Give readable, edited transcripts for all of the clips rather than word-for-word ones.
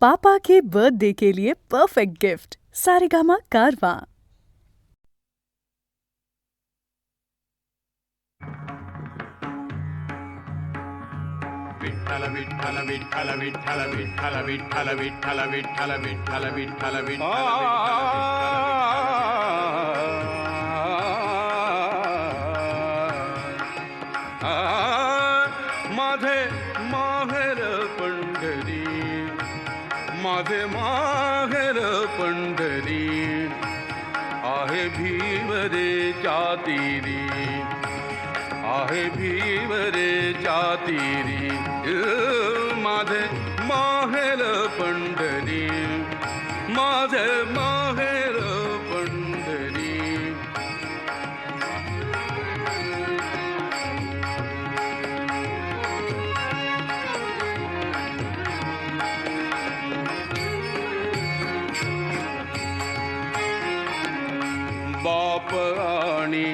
पापा के birthday के लिए perfect gift Saregama कारवां। विठ्ठल विठ्ठल विठ्ठल विठ्ठल विठ्ठल विठ्ठल विठ्ठल विठ्ठल विठ्ठल विठ्ठल माझे माहेर पंढरी, माझे माहेर पंढरी, आहे भीवरे चातिरी, आहे भीवरे चातिरी, माझे माहेर पंढरी, माझे माहेर पंढरी. बाप आणि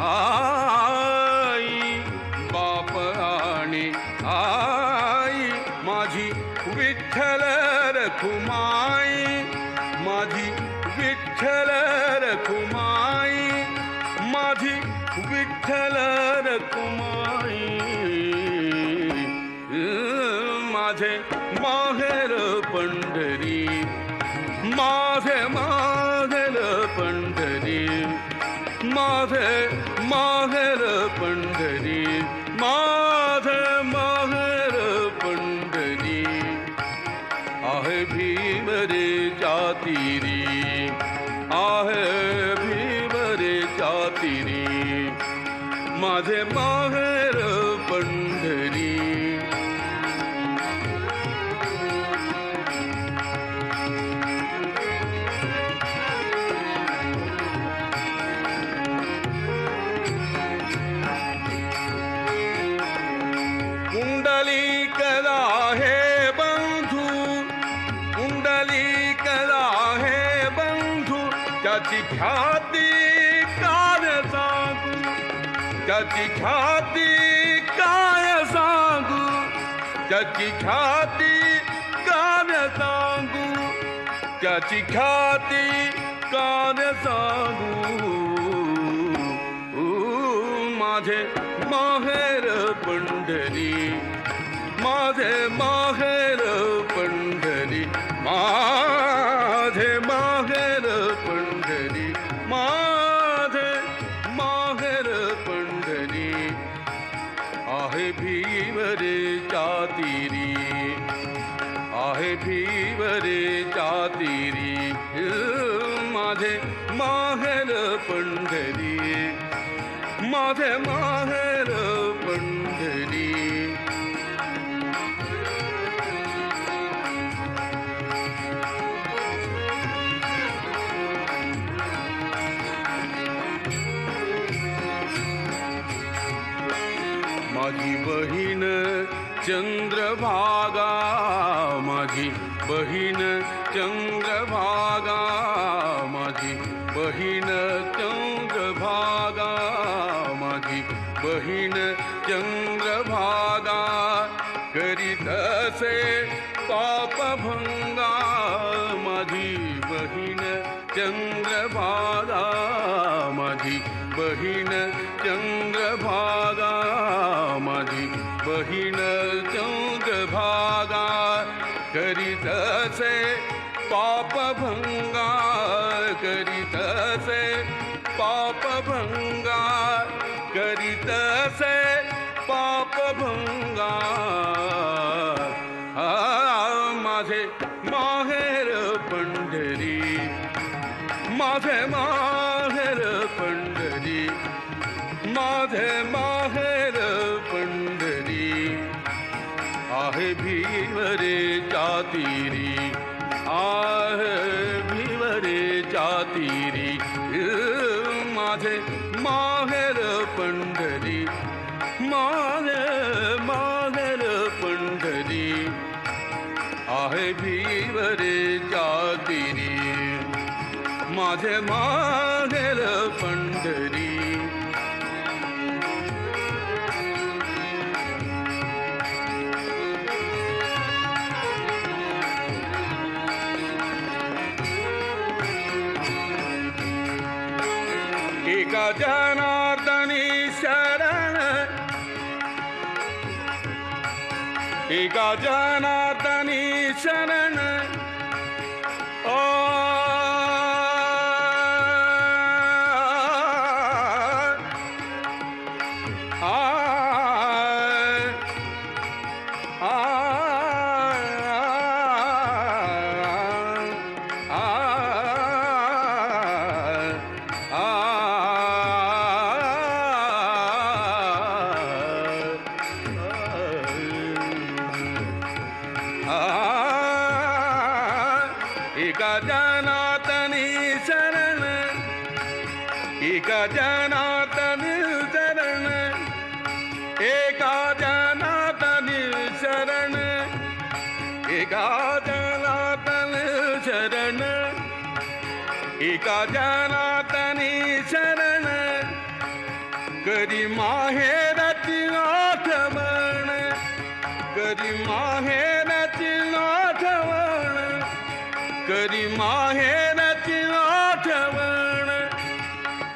आई, बाप आणि आई, माझी विठ्ठल रखुमाई, माझी विठ्ठल रखुमाई, माझी विठ्ठल रखुमाई, माझे माहेर पंढरी, माझे माहेर पंढरी, माझे माहेर पंढरी, माझे माहेर पंढरी, आहे भीवरे चातिरी, आहे भीवरे चातिरी, माझे माहेर पंढरी. कुंडलिकला हे बंधू, कुंडलिकला हे बंधू, त्याची ख्याती काय सांगू, त्याची ख्याती काय सांगू, त्याची ख्याती काय सांगू, त्याची ख्याती काय सांगू. माझे माहेर पंढरी, माझे माहेर पंढरी, माझे माहेर पंढरी, माझे माहेर पंढरी, आहे भीवरे चातिरी, आहे भीवरे चातिरी, माझे माहेर पंढरी, माझे माहेर पंढरी. माझी बहीण चंद्रभागा, माझी बहीण चंद्रभागा, माझी बहीण चंद्रभागा, माझी बहीण चंद्रभागा, करीत असे पापभंगा, माझी बहीण चंद्रभागा, माझी बहीण चंद्रभागा, माझी बहीण चंद्रभागा, करीत असे पापभंगा, करीत असे पापभंगा, करीत असे पापभंगा. माझे माहेर पंढरी, माझे माहेर पंढरी, माझे माहेर पंढरी, आहे भीवरे चातिरी, आहे भीवरे चातिरी, माझे माहेर पंढरी, माझे माहेर पंढरी, आहे भीवरे चातिरी, माझे माहेर पंढरी. एका जनार्दनी शरण ओ एका जनार्दनी शरण एका जनार्दनी शरण एका जनार्दनी शरण एका जनार्दनी शरण एका जनार्दनी शरण कधी माहेराची आठवण कधी माहेराची आठवण कधी माहेराची आठवण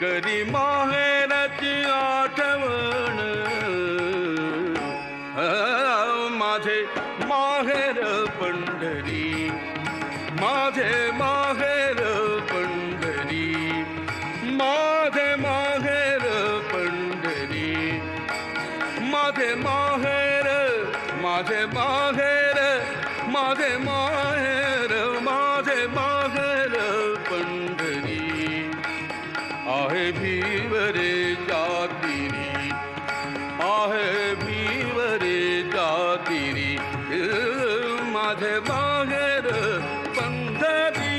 कधी माहेराची आठवण माझे माहेर पंढरी माझे माहेर पंढरी माझे माहेर पंढरी माझे माहेर माझे माहेर माझे माहेर माझे माहेर पंढरी आहे भीवरे जातिरी आहे भीवरे जातिरी माझे माहेर पंढरी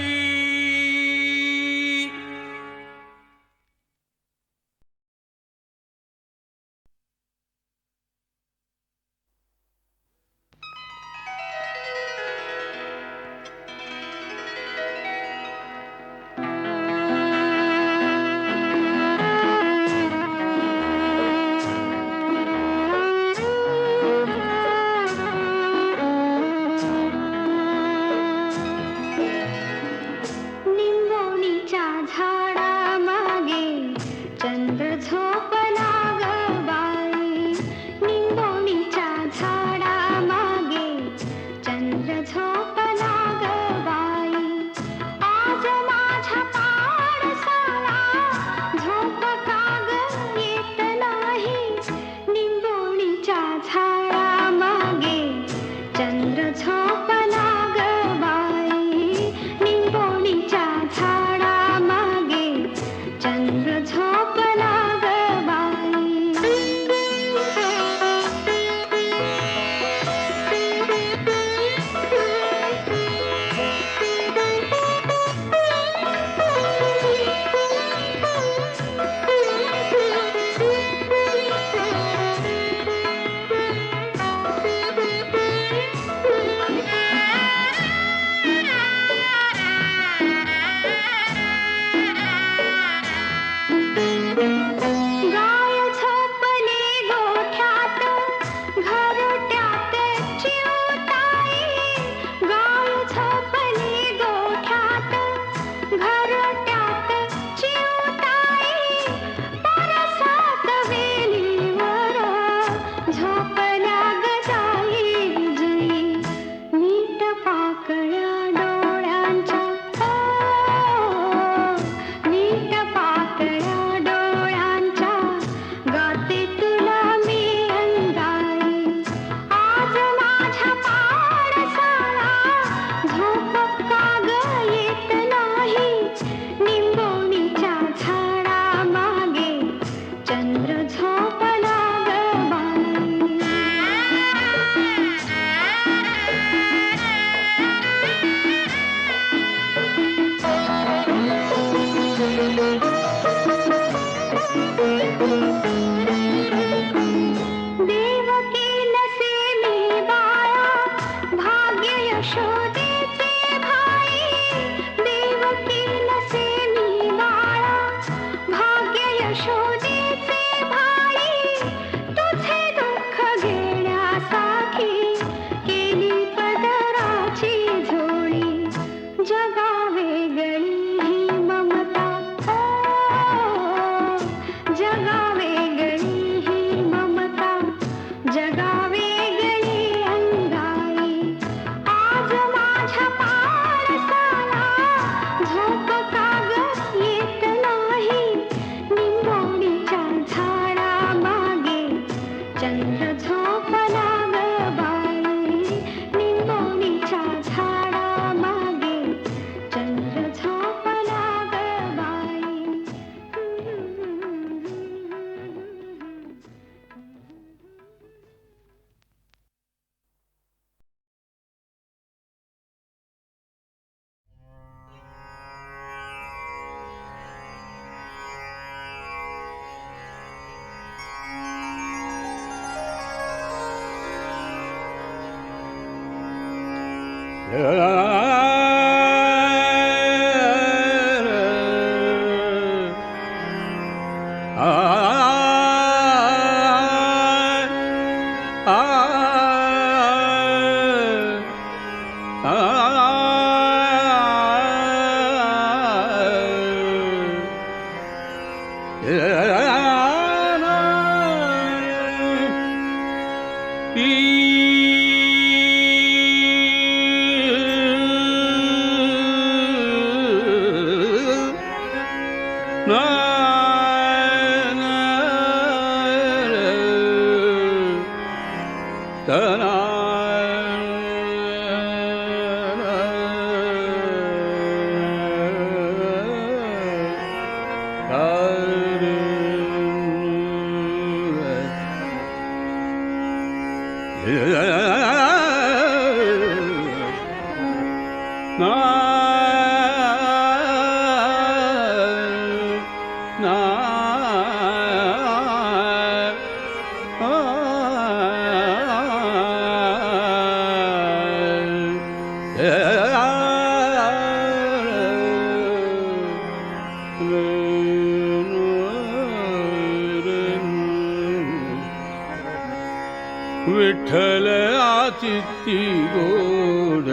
विठ्ठल आचित्ती गोड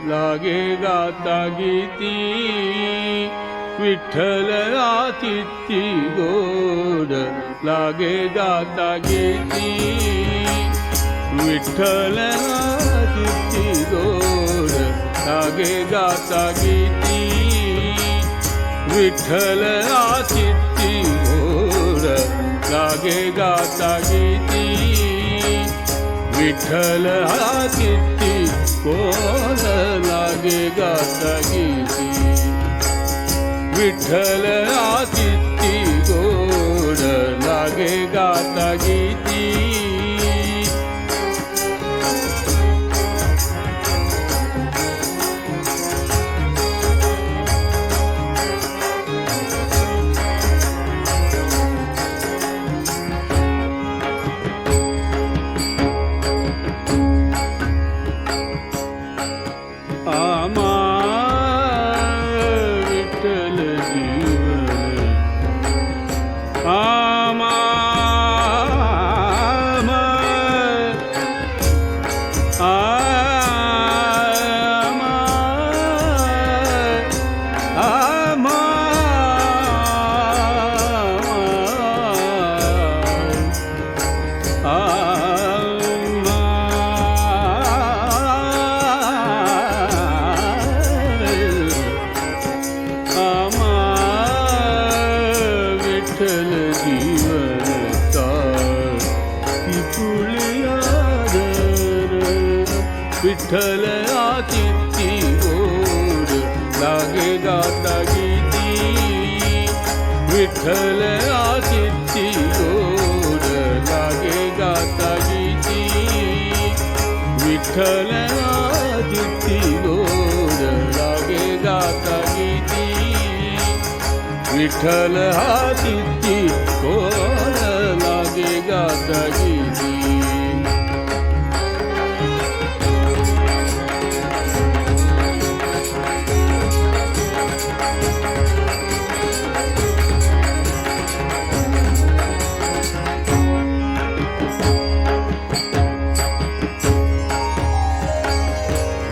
लागे गाता गीती, विठ्ठल आचित्ती गोड लागे गाता गीती, विठ्ठल आचित्ती गोड लागे गाता गीती, विठ्ठल आचित्ती गोड लागे गाता गीती, विठ्ठल आचित्ती गोड लागे गाता गीती, विठ्ठल आचित्ती गोड लागे गाता गीती. विठ्ठल आचित्ती गोड लागे गाता गीती, विठ्ठल आचित्ती गोड लागे गाता गीती, विठ्ठल आचित्ती गोड लागे गाता गीती, विठ्ठल आचित्ती गोड लागे गाता गीती.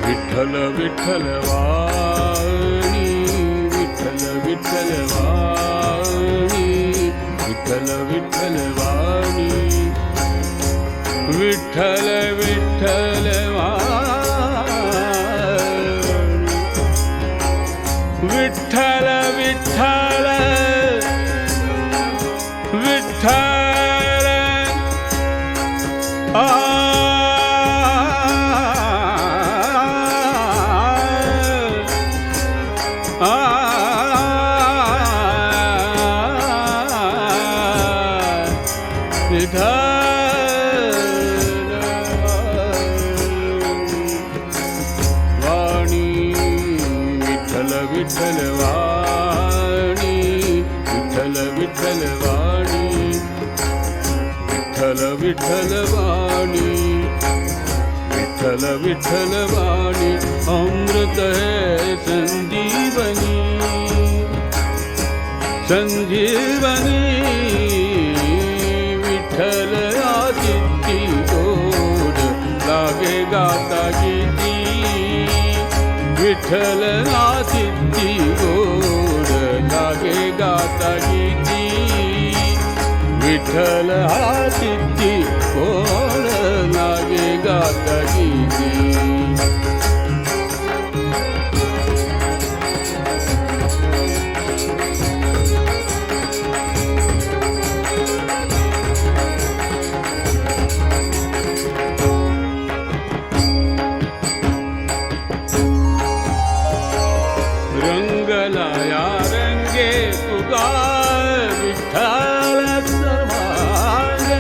विठ्ठल विठ्ठल वाणी, विठ्ठल विठ्ठल वाणी, विठ्ठल विठ्ठल वाणी, विठ्ठल विठ्ठल वाणी, विठ्ठल विठ्ठल विठ्ठल वाणी, विठ्ठल विठ्ठल वाणी, विठ्ठल विठ्ठल वाणी, विठ्ठल विठ्ठल वाणी, विठ्ठल विठ्ठल वाणी अमृत है संजीवनी संजीवनी विठ्ठल आदित्य गोड लागे गाता गीती विठ्ठल आदित्य गोड लागे गाता गीती विठ्ठल आदित्य गोड लागे गाता गीती रंगलाया रंगे तुगा विठ्ठल सर्वांग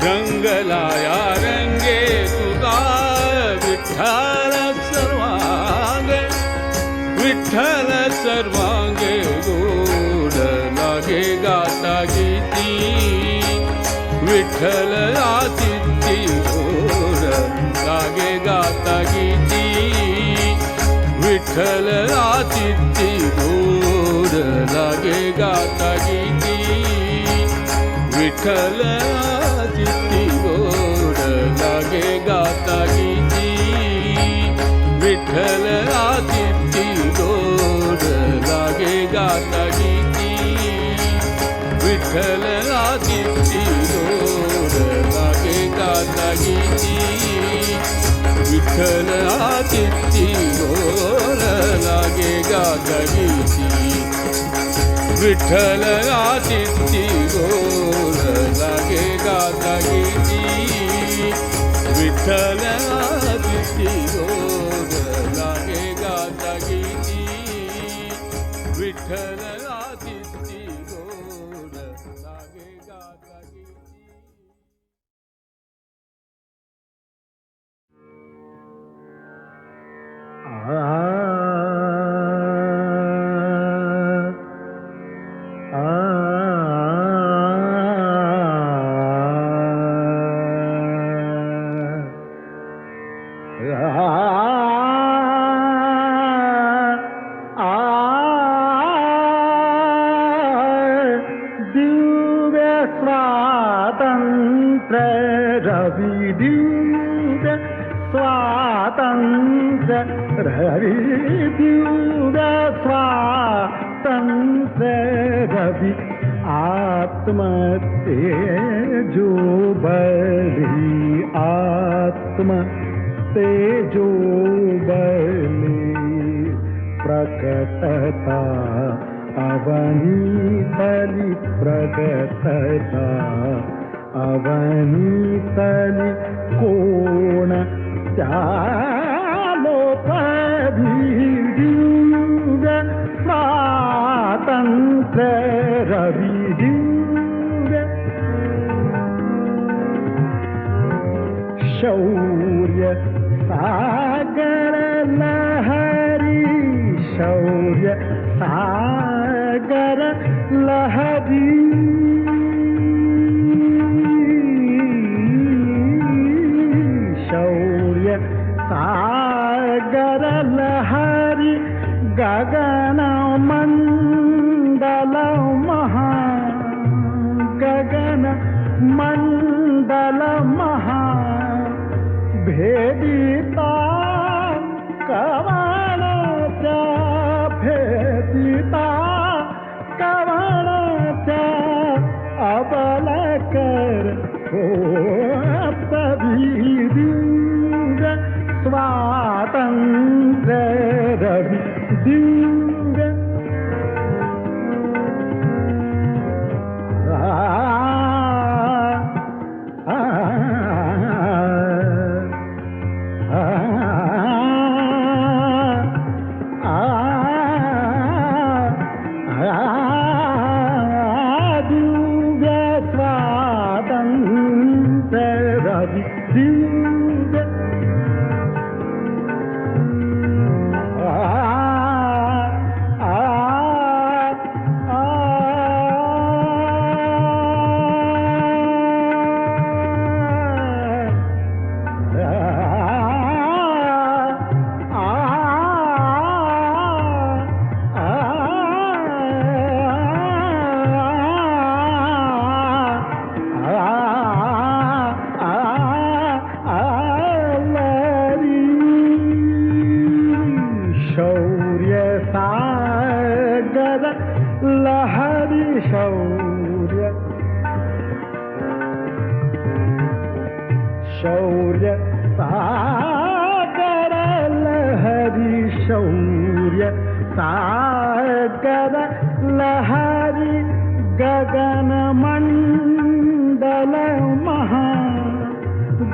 रंगलाया रंगे तुगा विठ्ठल सर्वांगे विठ्ठल सर्वांगे गोड लागे गाता गीती विठ्ठल आदित्य गोड लागे गाता गीती विठ्ठल आदित्य गोड लागे गाता गीती विठ्ठल आदित्य गोड लागे गाता गीती विठ्ठल आदित्य गोड लागे गाता गीती विठ्ठल आदित्य गोड लागे गाता गीती विठ्ठल आदित्य गोड लागे गाता गीती विठ्ठल आदित्य गोड लागे गाता गीती विठ्ठल आदित्य गोड लागे गाता गीती विठ्ठल आदित्य गोड लागे गाता गीती दिव्य स्वातंत्र्य रवि दिव्य स्वातंत्र्य रवि दिव्य स्वातंत्र्य रवि आत्म तेजो बलि आत्म तेजो बलि प्रकटता अवनीतलि प्रकटता अवनीतलि कोण चालोपभिदिव्य स्वातंत्र्य रविदिव्य शौर्य सागर लहरी शौर्य सागर लहरी शौर्य सागर लहरी गगन मंडल महा गगन मंडल महा भेदिता कवनाच्या भेदिता कवनाच्या अबलकर हो पविदिव्य स्वातंत्र्य रवि दिव्य रवि दिव्य शौर्य सागर लहरी शौर्य शौर्य सागर लहरी शौर्य सागर लहरी गगन मंडल महा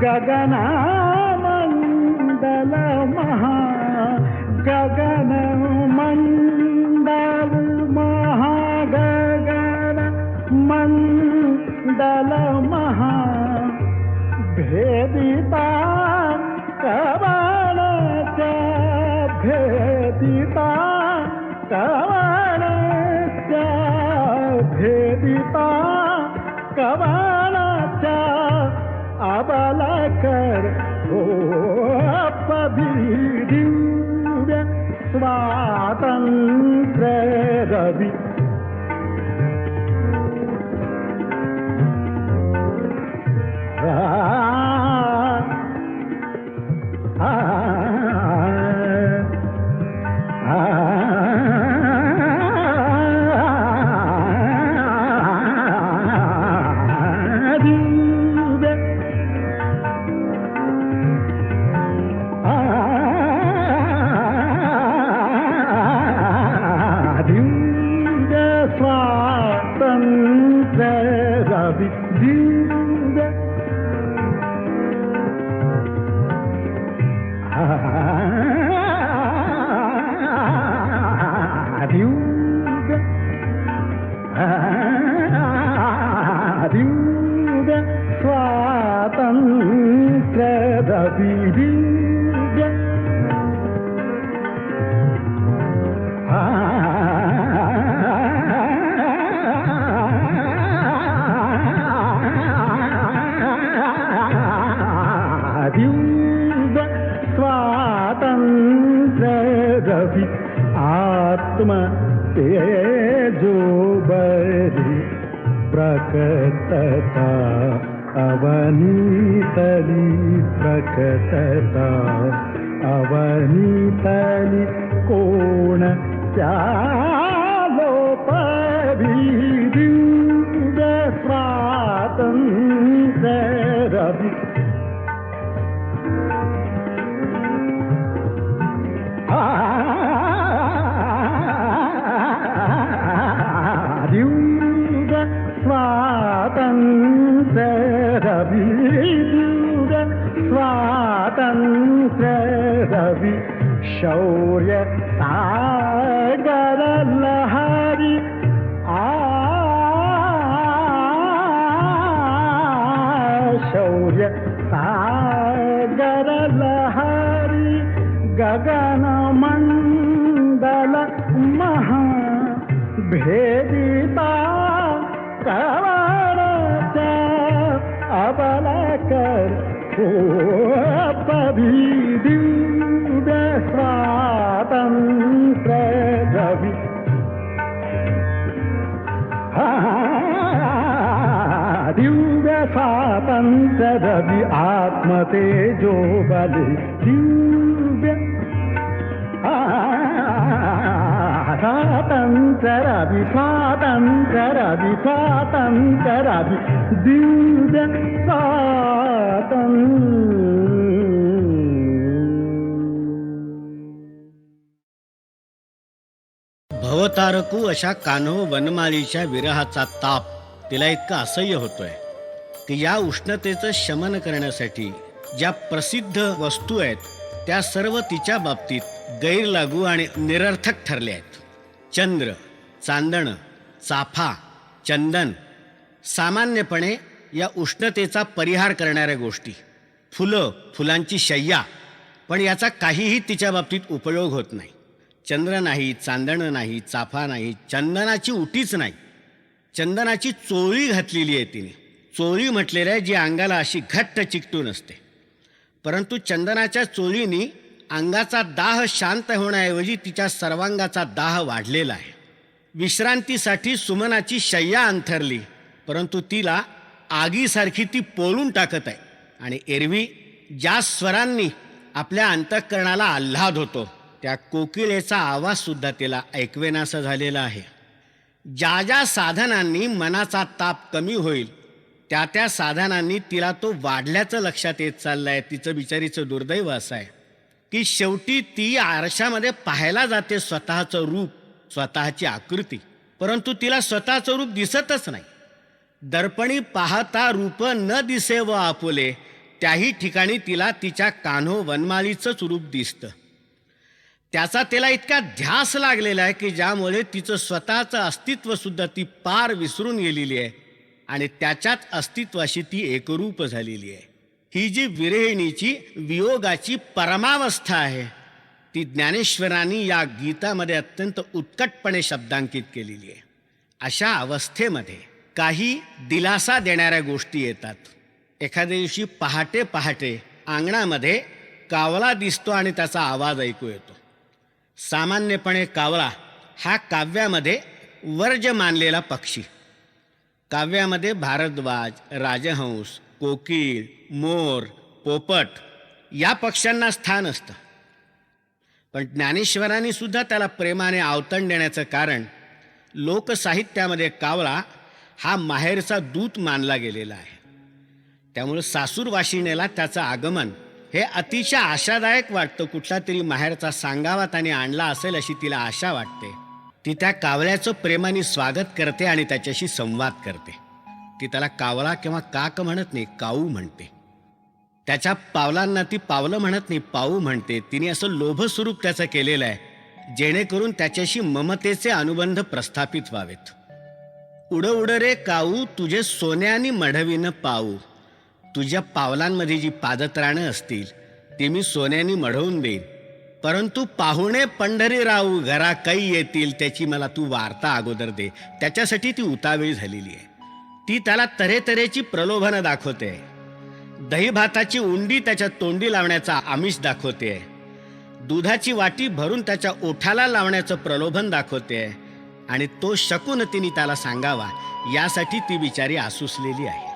गगन मंडल महा गगन मंडल महा गगन मंडल महा भेदिता कवनाच्या भेदिता कवनाच्या भेदिता कवनाच्या अबलकर हो दिव्य स्वातंत्र्य रवि स्वातंत्र्य रवि दिव्य दिव्य दिव्य स्वातंत्र्य रवि दिव्य दिव्य स्वातंत्र्य रवि आत्म तेजो बरी प्रकटता अवनीतली प्रकटता अवनीतली कोण त्यालोपरी दिव्य स्वातंत्र्य रवि दिव्य स्वातंत्र्य रवि दिव्य स्वातंत्र्य रवि शौर्य सागर लहरी शौर्य सागर लहरी गगन मंडल महा भेदिता कवनाच्या अबलकर हो दिव्य स्वातंत्र्य रवि दिव्य स्वातंत्र्य रवि आत्मतेजो बलि दिव्य स्वातंत्र्य रवि स्वातंत्र्य रवि स्वातंत्र्य रवि दिव्य भवतारकू अशा कान्हो वनमालीच्या विरहाचा ताप तिला इतका असह्य होतोय की या उष्णतेचं शमन करण्यासाठी ज्या प्रसिद्ध वस्तू आहेत त्या सर्व तिच्या बाबतीत गैरलागू आणि निरर्थक ठरल्या आहेत. चंद्र, चांदणं, चाफा, चंदन सामान्यपणे या उष्णतेचा परिहार करणाऱ्या गोष्टी, फुलं, फुलांची शय्या, पण याचा काहीही तिच्या बाबतीत उपयोग होत नाही. चंद्र नाही, चांदणं नाही, चाफा नाही, चंदनाची उटीच नाही. चंदनाची चोळी घातलेली आहे तिने. चोळी म्हटलेलं आहे जी अंगाला अशी घट्ट चिकटून असते. परंतु चंदनाच्या चोळीनी अंगाचा दाह शांत होण्याऐवजी तिच्या सर्वांगाचा दाह वाढलेला आहे. विश्रांतीसाठी सुमनाची शय्या अंथरली, परंतु तिला आगीसारखी ती पोळून टाकत आहे. आणि एरवी ज्या स्वरांनी आपल्या अंतःकरणाला आल्हाद होतो त्या कोकिळेचा आवाजसुद्धा तिला ऐकवेनासा झालेला आहे. ज्या ज्या साधनांनी मनाचा ताप कमी होईल त्या त्या साधनांनी तिला तो वाढल्याचं लक्षात येत चाललं आहे. तिचं बिचारीचं दुर्दैव असं आहे की शेवटी ती आरशामध्ये पाहायला जाते स्वतःचं रूप, स्वतःची आकृती, परंतु तिला स्वतःचं रूप दिसतच नाही. दर्पणी पाहता रूप न दिसे व आपुले, त्याही ठिकाणी तिला तिच्या कान्हो वनमाळीचंच रूप दिसतं. त्याचा तिला इतका ध्यास लागलेला आहे की ज्यामुळे तिचं स्वतःचं अस्तित्वसुद्धा ती पार विसरून गेलेली आहे आणि त्याच्याच अस्तित्वाशी ती एकरूप झालेली आहे. ही जी विरहिणीची वियोगाची परमावस्था आहे ती ज्ञानेश्वरांनी या गीतामध्ये अत्यंत उत्कटपणे शब्दांकित केलेली आहे. अशा अवस्थेमध्ये काही दिलासा देणाऱ्या गोष्टी येतात. एखाद्या दिवशी पहाटे पहाटे अंगणामध्ये कावळा दिसतो आणि त्याचा आवाज ऐकू येतो. सामान्यपणे कावळा हा काव्यामध्ये वर्ज्य मानलेला पक्षी. काव्यामध्ये भारद्वाज, राजहंस, कोकिळ, मोर, पोपट या पक्ष्यांना स्थान असतं. पण ज्ञानेश्वरांनी सुद्धा त्याला प्रेमाने आवतण देण्याचं कारण लोकसाहित्यामध्ये कावळा हा माहेरचा दूत मानला गेलेला आहे. त्यामुळे सासूरवाशिणीला त्याचं आगमन हे अतिशय आशादायक वाटतं. कुठला तरी माहेरचा सांगावा त्याने आणला असेल अशी तिला आशा वाटते. ती त्या कावळ्याचं प्रेमाने स्वागत करते आणि त्याच्याशी संवाद करते. ती त्याला कावळा किंवा काक म्हणत नाही, काऊ म्हणते. त्याच्या पावलांना ती पावलं म्हणत नाही, पाऊ म्हणते. तिने असं लोभस्वरूप त्याचं केलेलं आहे जेणेकरून त्याच्याशी ममतेचे अनुबंध प्रस्थापित व्हावेत. उड उड रे काऊ तुझे सोन्यानी मढवीनं पाऊ, तुझ्या पावलांमध्ये जी पादत्राणं असतील ती मी सोन्यानी मढवून देईन, परंतु पाहुणे पंढरी राहू घरा काही येतील त्याची मला तू वार्ता अगोदर दे. त्याच्यासाठी ती उतावीळ झालेली आहे. ती त्याला तऱ्हेतऱ्हेची प्रलोभनं दाखवते. दही भाताची उंडी त्याच्या तोंडी लावण्याचा आमिष दाखवते. दुधाची वाटी भरून त्याच्या ओठाला लावण्याचं प्रलोभन दाखवते. आणि तो शकून तिने त्याला सांगावा यासाठी ती बिचारी आसुसलेली आहे.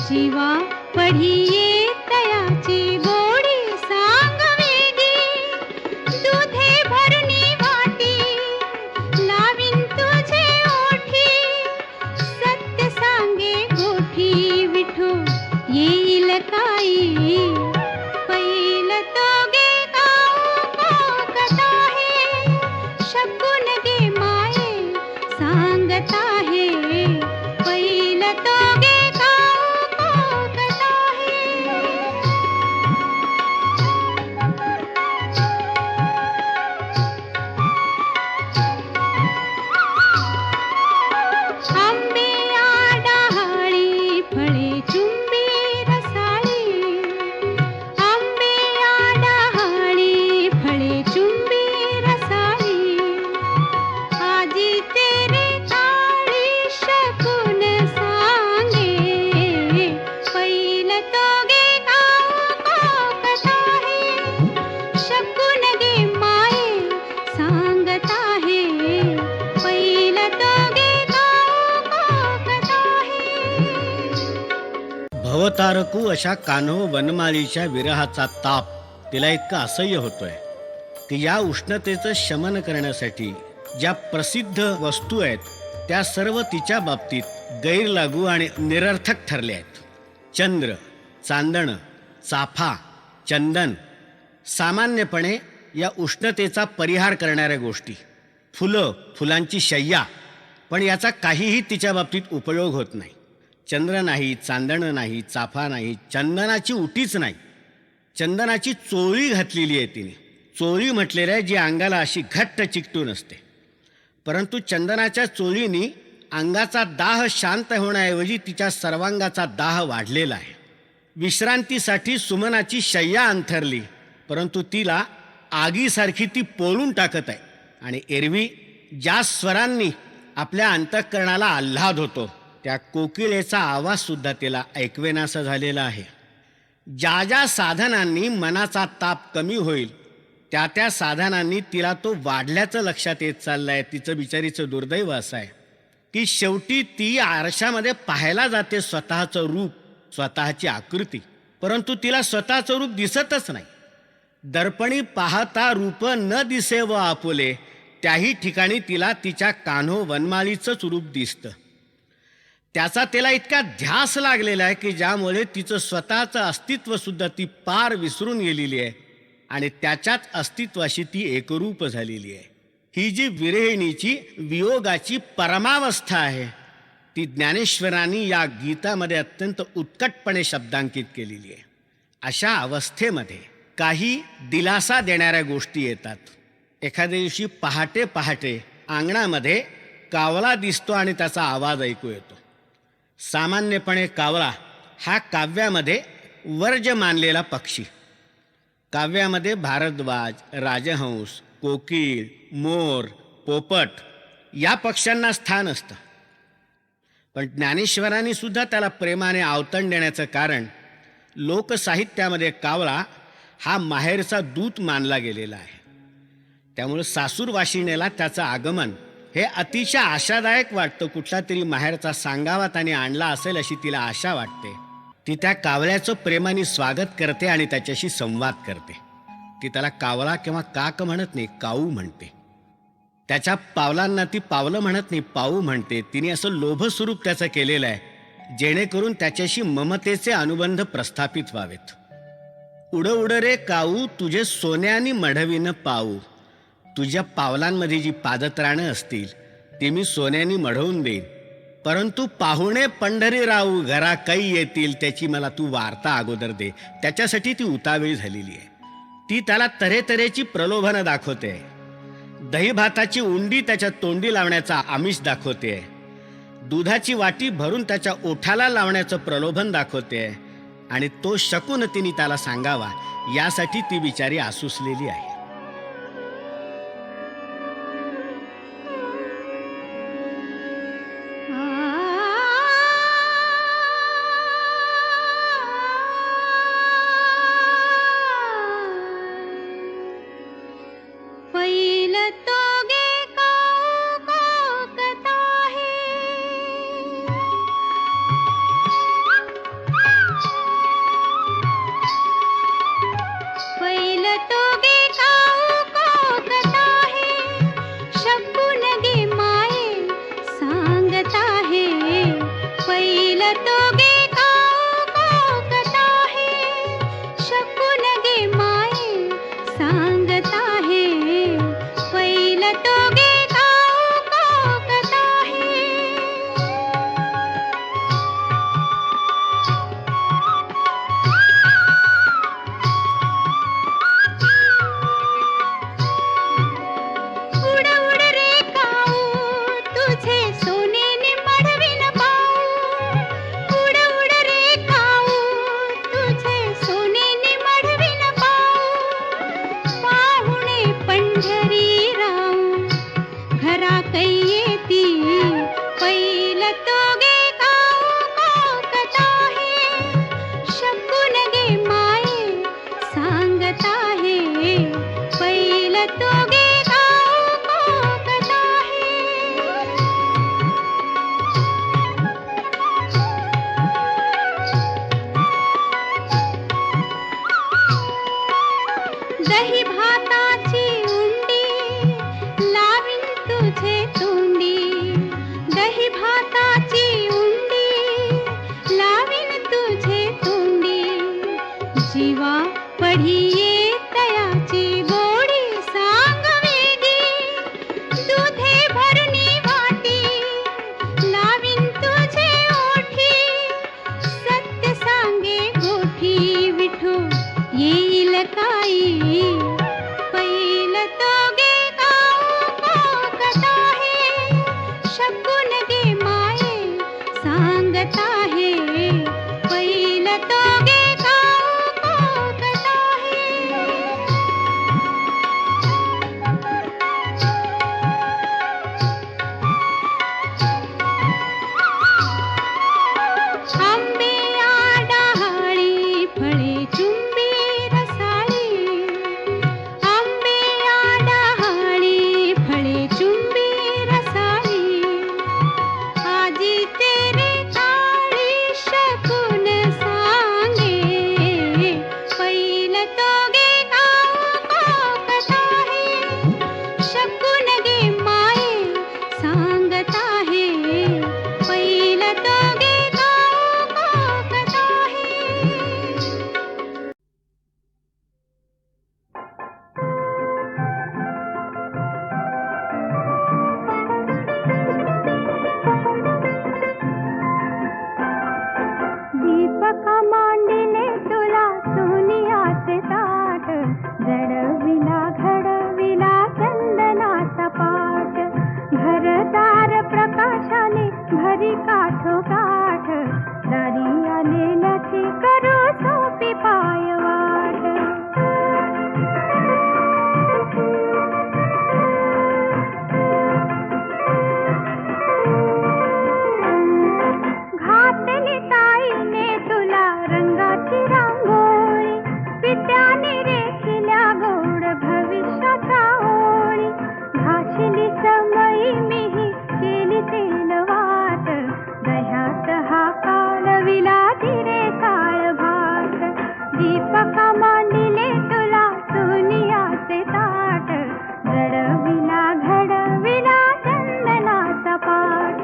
जीवा पढिये तयाची गोडी भवतारकू अशा कान्हो वनमालीच्या विरहाचा ताप तिला इतका असह्य होतोय की या उष्णतेचं शमन करण्यासाठी ज्या प्रसिद्ध वस्तू आहेत त्या सर्व तिच्या बाबतीत गैरलागू आणि निरर्थक ठरल्या आहेत. चंद्र, चांदणं, चाफा, चंदन सामान्यपणे या उष्णतेचा परिहार करणाऱ्या गोष्टी, फुलं, फुलांची शय्या, पण याचा काहीही तिच्या बाबतीत उपयोग होत नाही. चंद्र नाही, चांदणं नाही, चाफा नाही, चंदनाची उटीच नाही. चंदनाची चोळी घातलेली आहे तिने. चोळी म्हटलेलं आहे जी अंगाला अशी घट्ट चिकटून असते. परंतु चंदनाच्या चोळीनी अंगाचा दाह शांत होण्याऐवजी तिच्या सर्वांगाचा दाह वाढलेला आहे. विश्रांतीसाठी सुमनाची शय्या अंथरली, परंतु तिला आगीसारखी ती पोळून टाकत आहे. आणि एरवी ज्या स्वरांनी आपल्या अंतःकरणाला आल्हाद होतो त्या कोकिळेचा आवाजसुद्धा तिला ऐकवेनासा झालेला आहे. ज्या ज्या साधनांनी मनाचा ताप कमी होईल त्या त्या साधनांनी तिला तो वाढल्याचं लक्षात येत चाललं आहे. तिचं बिचारीचं दुर्दैव असं आहे की शेवटी ती आरशामध्ये पाहायला जाते स्वतःचं रूप, स्वतःची आकृती, परंतु तिला स्वतःचं रूप दिसतच नाही. दर्पणी पाहता रूप न दिसे व आपुले, त्याही ठिकाणी तिला तिच्या कान्हो वनमालीचंच रूप दिसतं. त्याचा तिला इतका ध्यास लागलेला आहे की ज्यामुळे तिचं स्वतःचं अस्तित्वसुद्धा ती पार विसरून गेलेली आहे आणि त्याच्याच अस्तित्वाशी ती एकरूप झालेली आहे. ही जी विरहिणीची वियोगाची परमावस्था आहे ती ज्ञानेश्वरांनी या गीतामध्ये अत्यंत उत्कटपणे शब्दांकित केलेली आहे. अशा अवस्थेमध्ये काही दिलासा देणाऱ्या गोष्टी येतात. एखाद्या दिवशी पहाटे पहाटे अंगणामध्ये कावळा दिसतो आणि त्याचा आवाज ऐकू येतो. सामान्यपणे कावळा हा काव्यामध्ये वर्ज मानलेला पक्षी. काव्यामध्ये भारद्वाज, राजहंस, कोकिळ, मोर, पोपट या पक्ष्यांना स्थान असतं. पण ज्ञानेश्वरांनी सुद्धा त्याला प्रेमाने आवतण देण्याचं कारण लोकसाहित्यामध्ये कावळा हा माहेरचा दूत मानला गेलेला आहे. त्यामुळे सासूरवाशिणीला त्याचं आगमन हे अतिशय आशादायक वाटतं. कुठला तरी माहेरचा सांगावा त्याने आणला असेल अशी तिला आशा वाटते. ती त्या कावळ्याचं प्रेमाने स्वागत करते आणि त्याच्याशी संवाद करते. ती त्याला कावळा किंवा काक म्हणत नाही, काऊ म्हणते. त्याच्या पावलांना ती पावलं म्हणत नाही, पाऊ म्हणते. तिने असं लोभस्वरूप त्याचं केलेलं आहे जेणेकरून त्याच्याशी ममतेचे अनुबंध प्रस्थापित व्हावेत. उड उड रे काऊ तुझे सोन्यानी मढवीनं पाऊ, तुझ्या पावलांमध्ये जी पादत्राणं असतील ती मी सोन्यानी मढवून देईन, परंतु पाहुणे पंढरी राहू घरा काही येतील त्याची मला तू वार्ता अगोदर दे. त्याच्यासाठी ती उतावीळ झालेली आहे. ती त्याला तऱ्हेतऱ्हेची प्रलोभनं दाखवते. दही भाताची उंडी त्याच्या तोंडी लावण्याचा आमिष दाखवते. दुधाची वाटी भरून त्याच्या ओठाला लावण्याचं प्रलोभन दाखवते. आणि तो शकून तिने त्याला सांगावा यासाठी ती बिचारी आसुसलेली आहे. तो गे का पढिये तयाची गोडी सांग वेडी दुधे भरुनी वाटी लावीन तुझे ओठी सत्य सांगे गोठी विठू येईल काही पैल तो गे गाव कथा है शकुन गे माये सांगत आहे पैल तो गे गाव कथा है आंबे आडाहळी फळे चुंबी रसाळी आंबे आडाहळी फळे चुंबी रसाळी आजी तेरे काळी शकुन सांगे पैल तो गे गाव कथा है शकुन गे माये सांगत आहे पैल तो गे गाव कथा है दीपका मांडिले तुला सोनियाचे ताट जडविला घडविला चंदनाचा पाट घरदार प्रकाशाने भरी काठोकाठ दारी आलेल्याची करू सोपी पायवाट घातली ताईने तुला रंगाची रांगोळी पित्याने रेखिल्या गोड भविष्याच्या ओळी घासली समयी मीही केली तेलवात दह्यात हा कालविला जिरे काळ भात दीपका मांडिले तुला सोनियाचे ताट जडविला घडविला चंदनाचा पाट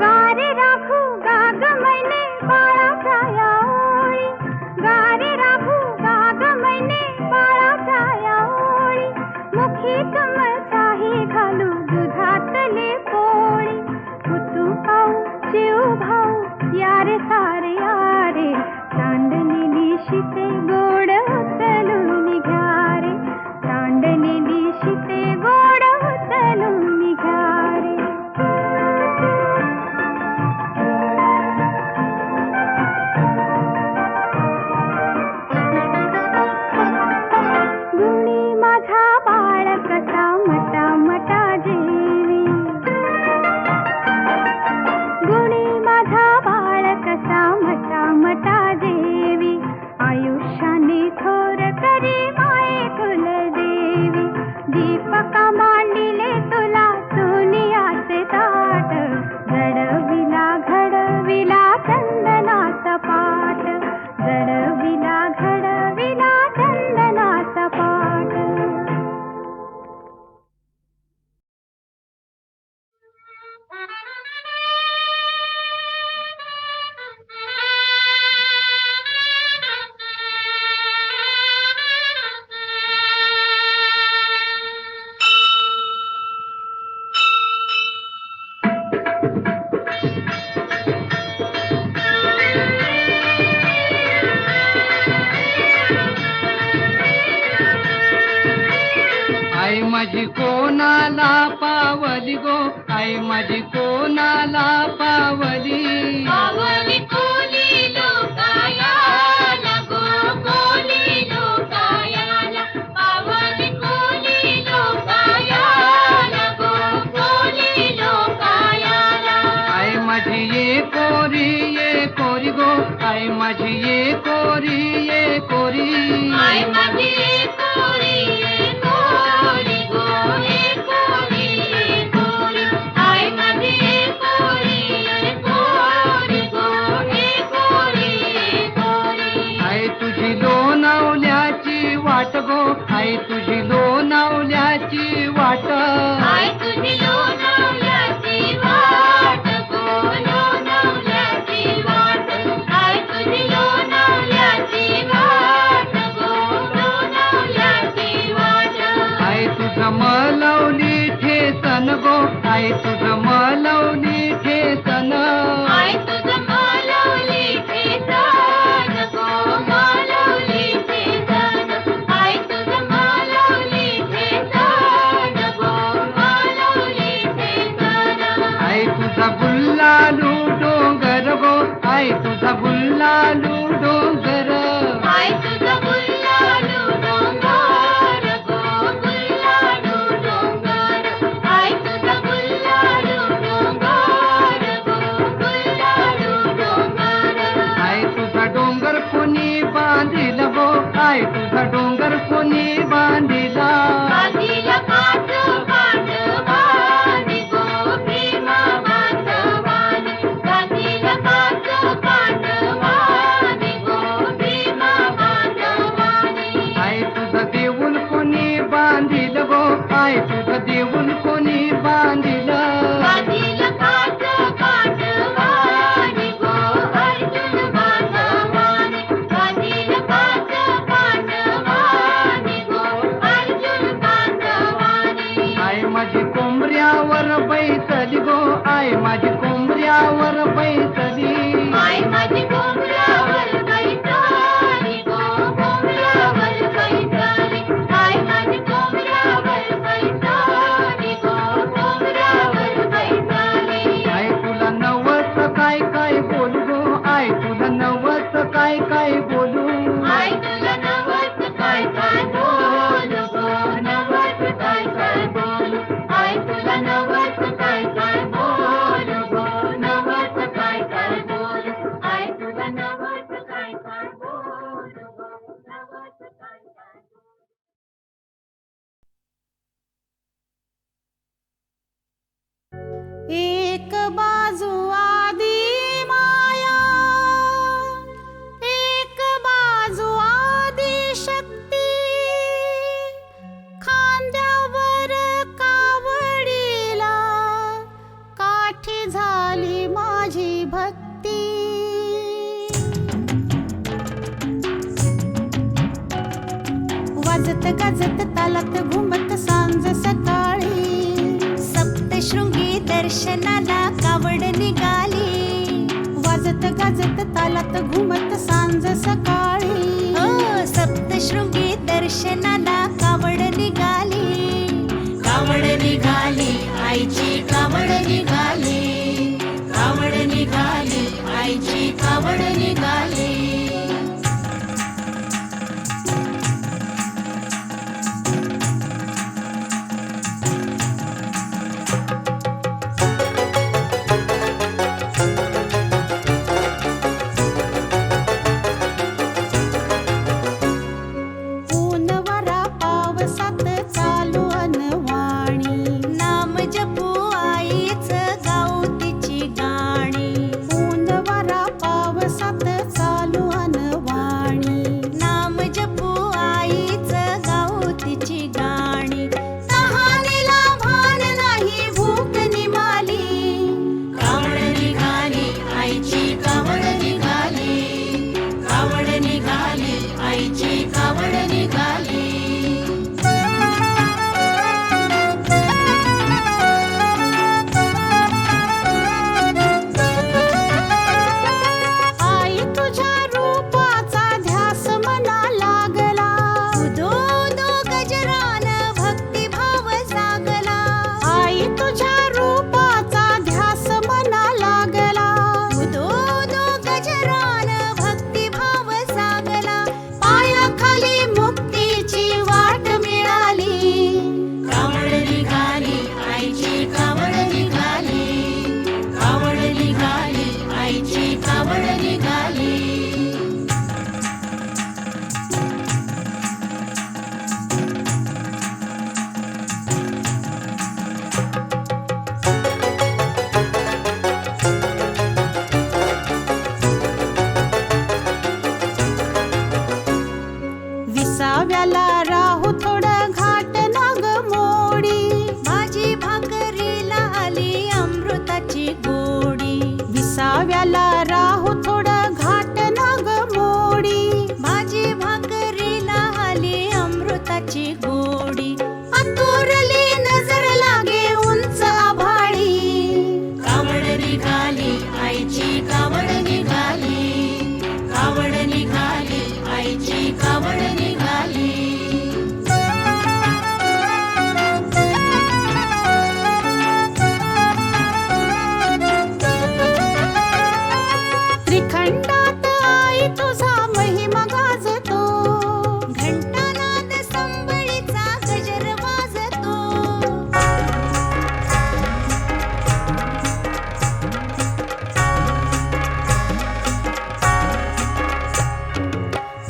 गारे राखू गाग मैने बाळाच्या या ओळी गारे राखू गाग मैने बाळाच्या या ओळी मुखी तुमचाही घालू दुधातले पोळी कुतू पाऊ चिऊ भाऊ यारे सारे यारे सांडलेली शिते गोड उचलून घ्या रे सांडलेली शिते गोड उचलून घ्या रे गुणी माझा बाळ कसा मटा मटा जेवी गुणी माझा बाळ कसा मटा मटा जेवी आयुष्याने थोर करी माये कुलदेवी दीपका मांडिले तुला सोनियाचे ताट जडविला घडविला चंदनाचा पाट जडविला घडविला चंदनाचा पाट आई माझी कोणाला पावली गो आई माझी कोणाला पावली पावली कोली लोकायाला गो कोली लोकायाला पावली कोली लोकायाला गो कोली लोकायाला आई माझी ये कोरी गो आई माझी ये कोरी आई माझी कोरी कोरी गो कोरी कोरी आई माझी कोरी कोरी गो कोरी कोरी आई तुझी लोणावल्याची वाट गो आई तुझी लोणावल्याची वाट आई तुझी लोणावल्याची वाट मलवली ठेसन गो आई तुझं मलवली ठेसन आई तुझं मालवली ठेसन गो मालवली ठेसन आई तुझं मालवली ठेसन गो मालवली ठेसन आई तुझा गुल्लालू डोंगर गो आई तुझा गुल्लालू डोंगर आई तुझं गुल्लालू डोंगर गो गुल्लालू डोंगर आई तुझं गुल्लालू डोंगर गो गुल्लालू डोंगर आई तुझा डोंगर कोणी बांधिल गो आई तुझा डोंगर कोणी बांधिला बांधिला काच पांडवानी गो भीमा बांधवानी बांधिला काच पांडवानी गो भीमा बांधवानी आई तुझा देऊळ कोणी बांधिल गो आई तुझा देऊळ कोणी बांधिल बांधिला काच पांडवानी गो अर्जुन बांधवानी बांधिला काच पांडवानी गो अर्जुन बांधवानी आई माझी कोंबऱ्यावर बैसली गो आई माझी कोंबऱ्यावर बैसली आई माझी कोंबड्यावर बैठली गो कोंबड्यावर बैठली आई माझी कोंबड्यावर बैठली गो कोंबड्यावर बैठली आई तुला नवस काय काय बोलू गो आई तुला नवस काय काय बोलू आई तुला नवस काय काय बोलू गो नवस काय काय बोलू आई तुला नवस काय काय बोलू गो नवस काय काय बोलू आई तुला नवस काय काय बोलू गो नवस काय काय एक बाजू आदी माया एक बाजू आदी शक्ती खांद्यावर कावडीला काठी झाली माझी भक्ती वाजत गाजत तालात घुमत सांज सकाळी सप्तशृंगी दर्शनाला कावड निघाली वाजत गाजत तालात घुमत सांज सकाळी सप्तशृंगी दर्शनाला कावड निघाली कावड निघाली आईची कावड निघाली कावड निघाली आईची कावड निघाली ऊनवरा पावसात चालू अनवाणी नाम जपू आईच गाव निघाली आईची कावड निघाली, कावड निघाली आईची कावड निघाली. त्रिखंडात आई तुझा महिमा गाजतो, घंटानाद संबळीचा गजर वाजतो.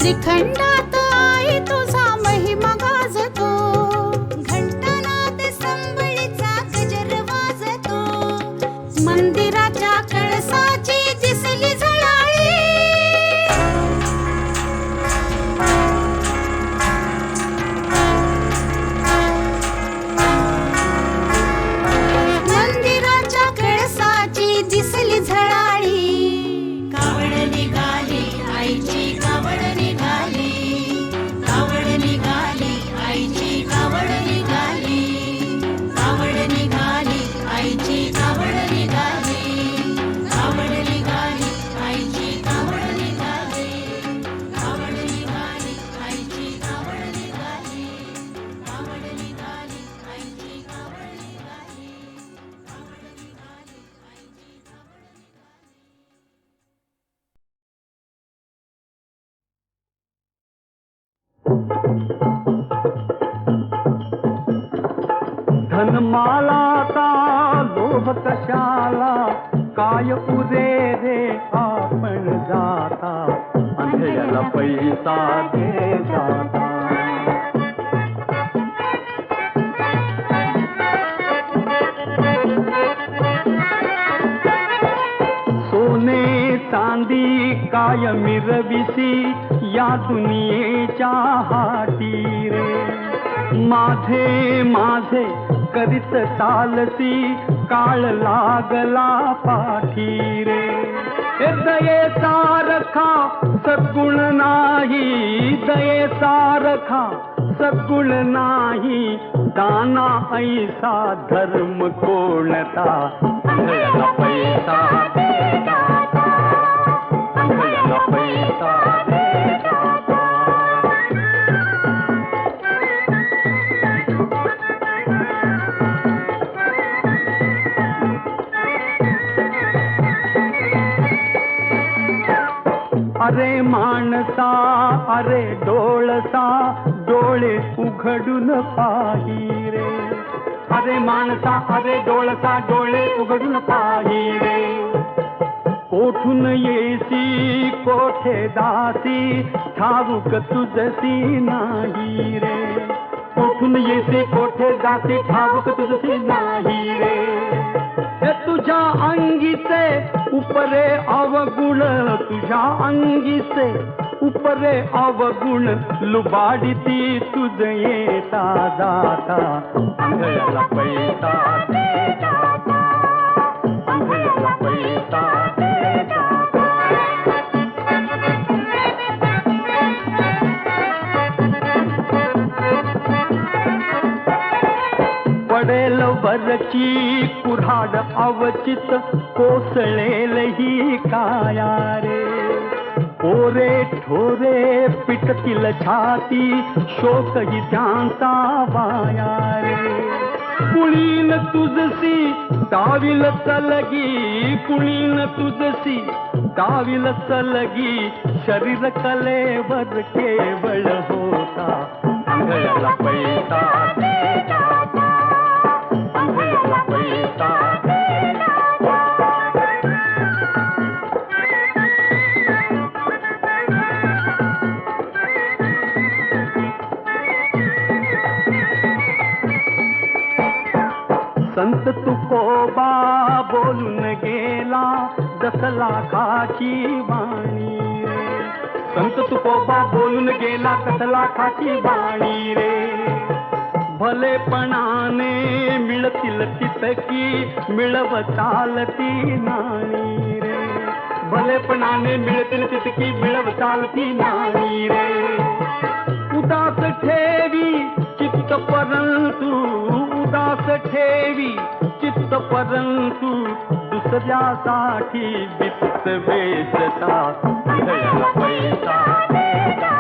त्रिखंडात आई तुझा महिमा गाजतो, घंटानाद संबळीचा गजर वाजतो. मंदिराच्या कळसाची दिसली झळाळी, मंदिराच्या कळसाची दिसली झळाळी. कावड निघाली आईची कावड निघाली, कावड निघाली आईची कावड निघाली, कावड निघाली आईची कावड निघाली, कावड निघाली आईची कावड निघाली, कावड निघाली आईची कावड निघाली, कावड निघाली आईची कावड निघाली, कावड निघाली आईची कावड निघाली. धनमालाचा लोभ कशाला, काय उरे रे आपण जाता, अंधळ्याला पैसा दे जाता. सोने चांदी काय मिरविसी, या दुनियेच्या हाटी रे. माझे माझे करीत चालसी, काळ लागला पाठी रे. हे दयेचा रखा सद्गुण नाही, दयेचा रखा सद्गुण नाही, दाना ऐसा धर्म कोणता, अंधळ्याला पैसा दे जाता, अंधळ्याला पैसा दे जाता. अरे माणसा अरे डोळसा, डोळे उघडून पाही रे. अरे माणसा अरे डोळसा, डोळे उघडून पाही रे. कोठून येसी कोठे दासी, ठाऊक तुझसी नाही रे. कोठून येसी कोठे दासी, ठाऊक तुझसी नाही रे. हे तुझ्या अंगीचे उपरे अवगुण, तुझ्या अंगीचे उपरे अवगुण, लुबाडीती तुझ येता जाता, अंधळ्याला पैसा दे जाता, अंधळ्याला पैसा दे जाता. पडेल वरची कुऱ्हाड अवचित, कोसळेल ही काया रे. ओरे ठोरे पिटतील छाती, शोक ही त्यांचा वाया रे. कुळीन तुझसी दाविल चलगी, कुळीन तुझसी दाविल चलगी, शरीर कलेवर केवळ होता, अंधळ्याला पैसा दे जाता, अंधळ्याला पैसा दे जाता. संत तुकोबा बोलून गेला, 10 लाखाची वाणी रे. संत तुकोबा बोलून गेला, 10 लाखाची वाणी रे. भलेपणाने मिळतील तितकी, मिळव चालती नाणी रे. भलेपणाने मिळतील तितकी, मिळव चालती नाणी रे. उदास ठेवी चित्त परंतु, उदास ठेवी चित्त परंतु, दुसऱ्यासाठी वित्त वेचता हृदयाला पैसा देता